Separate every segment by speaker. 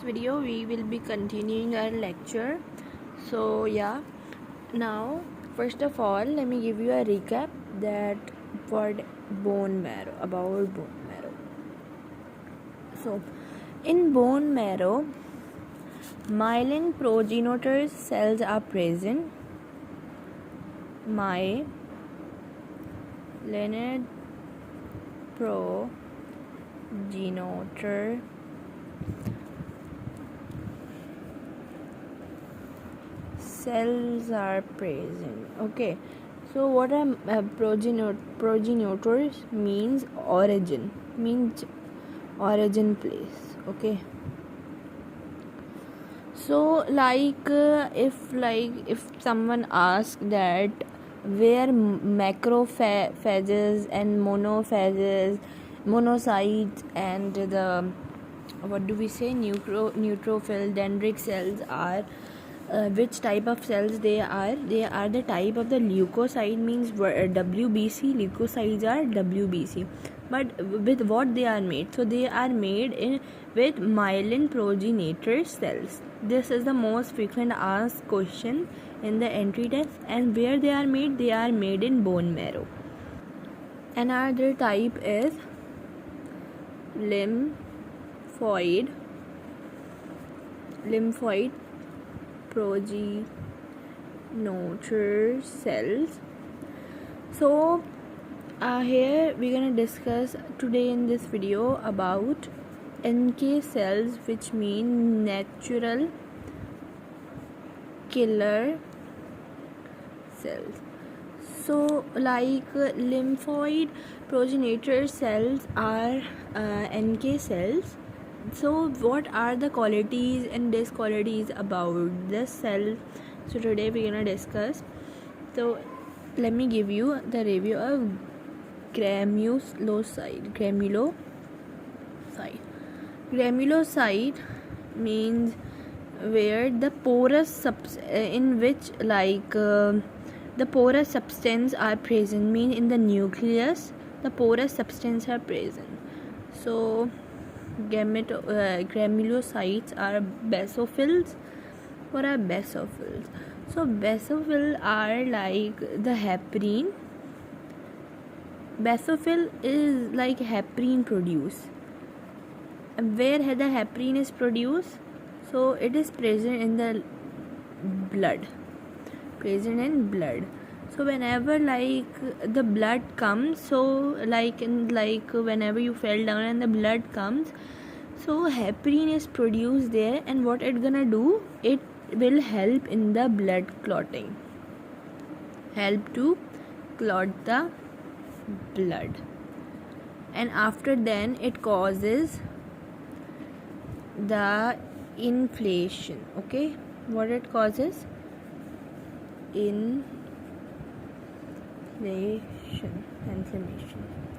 Speaker 1: video we will be continuing our lecture. So yeah, now first of all let me give you a recap that what bone marrow about bone marrow. So in bone marrow, myelin progenitor cells are present. Myelin progenitor cells are present. Okay, so what are progenitors means origin place. Okay, so if someone asks that where macrophages and monocytes and the what do we say neutrophil dendritic cells are, which type of cells they are the type of the leukocyte, means WBC. Leukocytes are WBC, but with what they are made, so they are made with myelin progenitor cells. This is the most frequent asked question in the entry test. And where they are made in bone marrow. Another type is lymphoid progenitor cells. So here we're gonna discuss today in this video about NK cells, which mean natural killer cells. So lymphoid progenitor cells are NK cells. So what are the qualities and disqualities about this cell? So today we're gonna discuss. So let me give you the review of granulocyte. Granulocyte means where the porous in which the porous substance are present, mean in the nucleus the porous substance are present. So granulocytes are basophils. What are basophils? So basophils are like the heparin. Basophil is like heparin produce. And where the heparin is produced? So it is present in the blood. So whenever the blood comes, so whenever you fell down and the blood comes, so heparin is produced there, and what it gonna do, it will help in the blood clotting, help to clot the blood, and after then it causes the inflation. Okay, what it causes? Inflammation.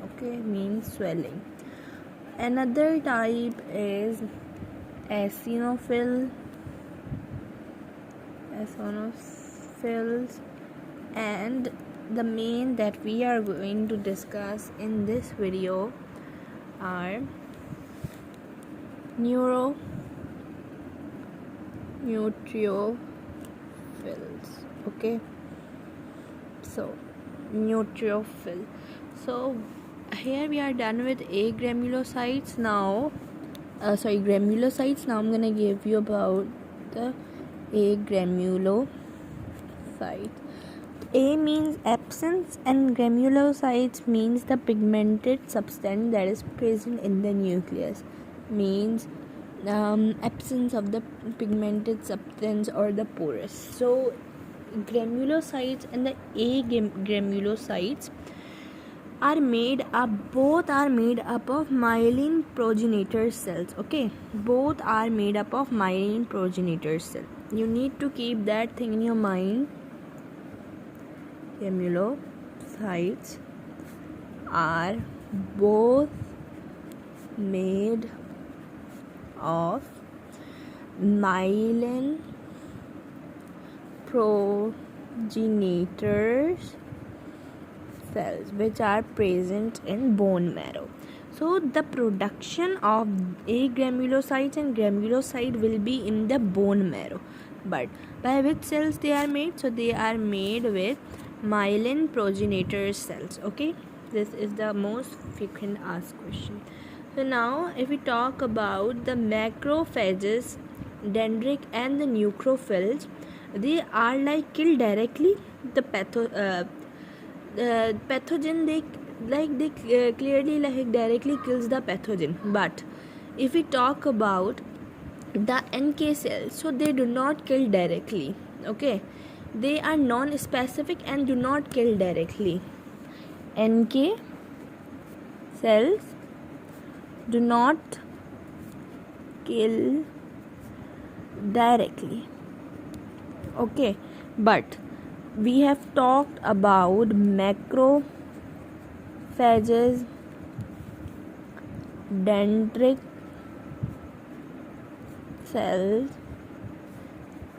Speaker 1: Okay, means swelling. Another type is eosinophils, and the main that we are going to discuss in this video are neutrophils. Okay, so neutrophil. So here we are done with granulocytes. Now granulocytes. Now I'm gonna give you about the granulocyte. A means absence and granulocytes means the pigmented substance that is present in the nucleus, means absence of the pigmented substance or the porous. So granulocytes and the granulocytes are made up, both are made up of myelin progenitor cells. Okay, both are made up of myelin progenitor cell. You need to keep that thing in your mind. Granulocytes are both made of myelin progenitors cells which are present in bone marrow. So the production of agranulocytes and granulocyte will be in the bone marrow. But by which cells they are made? So they are made with myelin progenitor cells. Okay, this is the most frequent asked question. So now if we talk about the macrophages, dendritic and the neutrophils, they are like kill directly the pathogen. They clearly like directly kills the pathogen. But if we talk about the NK cells, so they do not kill directly. Okay, they are non-specific and do not kill directly. NK cells do not kill directly. Okay, but we have talked about macrophages, dendritic cells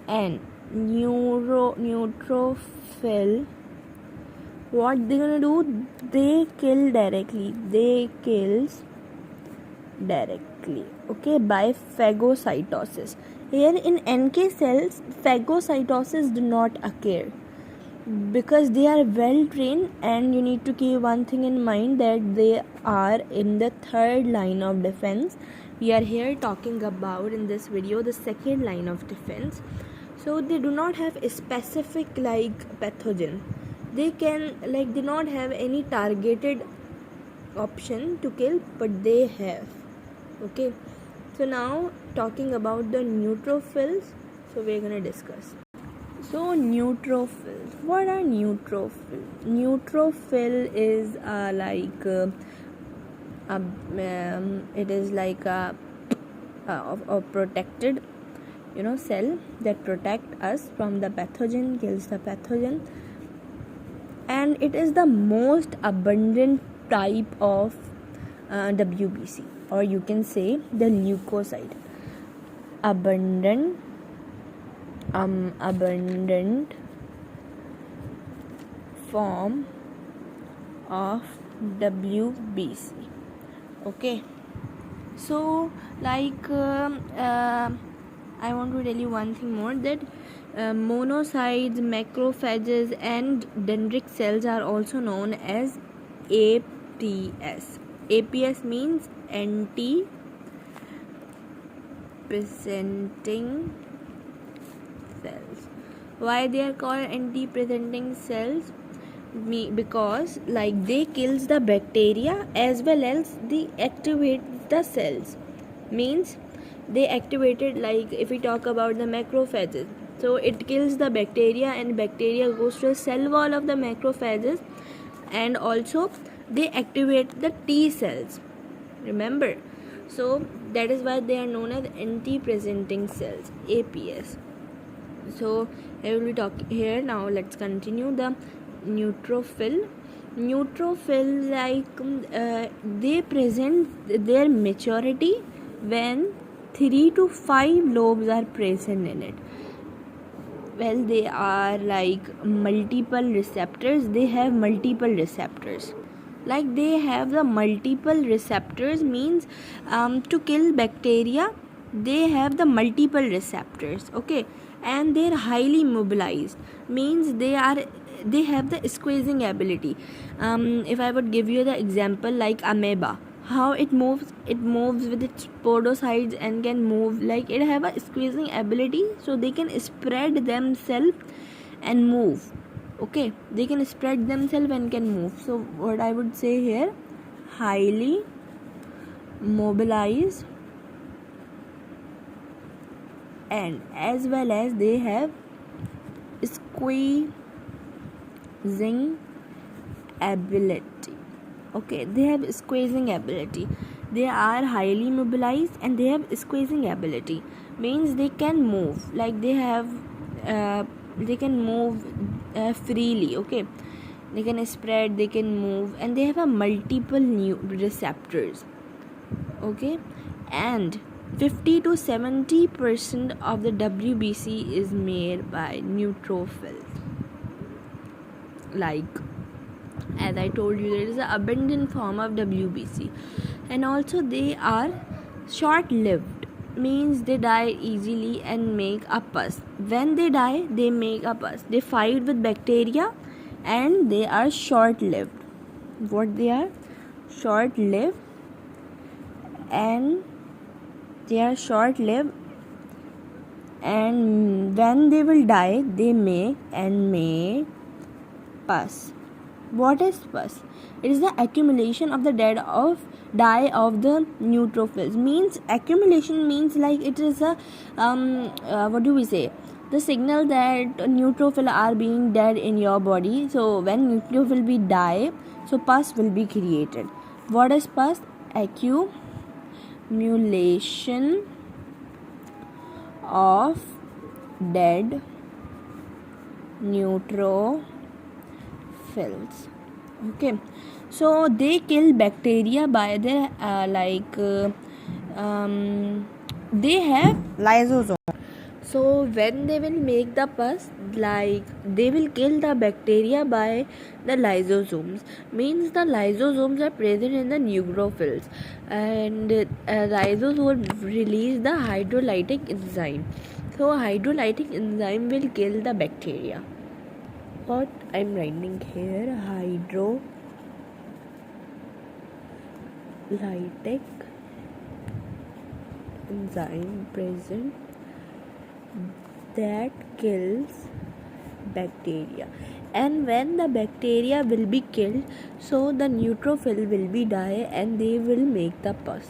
Speaker 1: and neutrophil. What they gonna do? They kill directly. They kills directly. Okay, by phagocytosis. Here in NK cells, phagocytosis do not occur because they are well trained, and you need to keep one thing in mind, that they are in the third line of defense. We are here talking about in this video the second line of defense. So they do not have a specific like pathogen. They can like do not have any targeted option to kill, but they have. Okay, so now talking about the neutrophils, so we're gonna discuss. So neutrophils, what are neutrophils? Neutrophil is it is like a protected cell that protect us from the pathogen, kills the pathogen, and it is the most abundant type of WBC, or you can say the leukocyte. Abundant form of WBC. Okay, so like I want to tell you one thing more, that monocytes, macrophages and dendritic cells are also known as APS. APS means anti-presenting cells. Why they are called anti-presenting cells? Because like they kills the bacteria as well as they activate the cells. Means they activated, like if we talk about the macrophages, so it kills the bacteria and bacteria goes to the cell wall of the macrophages, and also they activate the T cells, remember. So that is why they are known as anti-presenting cells, APS. So I will be talking here. Now let's continue the neutrophil. Like they present their maturity when 3 to 5 lobes are present in it. Well, they are like multiple receptors. They have multiple receptors. Like they have the multiple receptors means to kill bacteria, they have the multiple receptors. Okay, and they're highly mobilized, means they have the squeezing ability. If I would give you the example like amoeba, how it moves with its podocytes and can move, like it have a squeezing ability, so they can spread themselves and move. Okay, they can spread themselves and can move. So what I would say here, highly mobilized, and as well as they have squeezing ability. Okay, they have squeezing ability. They are highly mobilized and they have squeezing ability, means they can move, like they can move freely. Okay, they can spread, they can move, and they have a multiple new receptors. Okay, and 50 to 70% of the WBC is made by neutrophils. Like As I told you, there is an abundant form of WBC. And also they are short lived, means they die easily and make a pus. When they die, they make a pus. They fight with bacteria and they are short lived. What they are? Short lived, and they are short lived, and when they will die, they make pus. What is pus? It is the accumulation of the dye of the neutrophils. Means accumulation means like it is a what do we say? The signal that neutrophil are being dead in your body. So when neutrophil be die, so pus will be created. What is pus? Accumulation of dead neutrophils. Okay, so they kill bacteria by their they have lysosome. So when they will make the pus, like they will kill the bacteria by the lysosomes. Means the lysosomes are present in the neutrophils, and lysosome release the hydrolytic enzyme. So hydrolytic enzyme will kill the bacteria. What I'm writing here, hydrolytic enzyme present that kills bacteria. And when the bacteria will be killed, so the neutrophil will be die and they will make the pus.